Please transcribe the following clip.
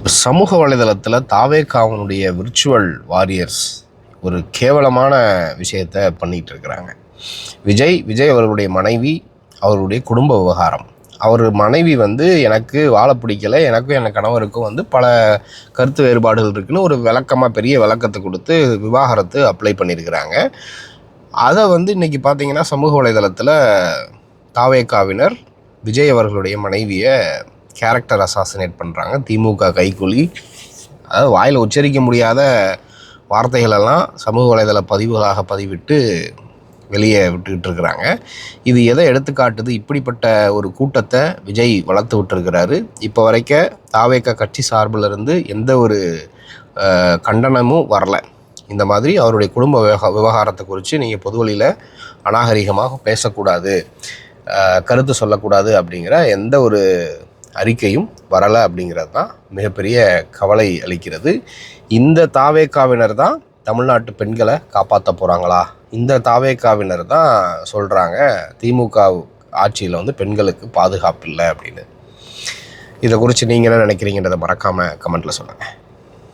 சமூக வலைதளத்தில் தாவேகாவினுடைய virtual warriors ஒரு கேவலமான விஷயத்தை பண்ணிகிட்டு இருக்கிறாங்க. விஜய் அவர்களுடைய மனைவி, அவருடைய குடும்ப விவகாரம். அவர் மனைவி எனக்கு வாழ பிடிக்கலை, எனக்கும் என் கணவருக்கும் பல கருத்து வேறுபாடுகள் இருக்குதுன்னு ஒரு விளக்கமாக பெரிய விளக்கத்தை கொடுத்து விவாகரத்து அப்ளை பண்ணியிருக்கிறாங்க. அதை இன்றைக்கி பார்த்திங்கன்னா சமூக வலைதளத்தில் தாவேகாவினர் விஜய் அவர்களுடைய மனைவியை கேரக்டர் அசாசினேட் பண்ணுறாங்க. திமுக கைக்கூலி, அதாவது வாயில் உச்சரிக்க முடியாத வார்த்தைகளெல்லாம் சமூக வலைதள பதிவுகளாக பதிவிட்டு வெளியே விட்டுக்கிட்டு இருக்கிறாங்க. இது எதை எடுத்துக்காட்டுது? இப்படிப்பட்ட ஒரு கூட்டத்தை விஜய் வளர்த்து விட்டுருக்கிறாரு. இப்போ வரைக்கும் தாவேக கட்சி சார்பிலிருந்து எந்த ஒரு கண்டனமும் வரலை. இந்த மாதிரி அவருடைய குடும்ப விவகாரத்தை குறித்து நீங்கள் பொதுவெளியில் அநாகரிகமாக பேசக்கூடாது, கருத்து சொல்லக்கூடாது அப்படிங்கிற எந்த ஒரு அறிக்கையும் வரலை அப்படிங்கிறது தான் மிகப்பெரிய கவலை அளிக்கிறது. இந்த தாவேகாவினர் தான் தமிழ்நாட்டு பெண்களை காப்பாற்ற போகிறாங்களா? இந்த தாவேகாவினர் தான் சொல்கிறாங்க திமுக ஆட்சியில் பெண்களுக்கு பாதுகாப்பு இல்லை அப்படின்னு. இதை குறித்து நீங்கள் என்ன நினைக்கிறீங்கன்றதை மறக்காமல் கமெண்ட்டில் சொல்லுங்கள்.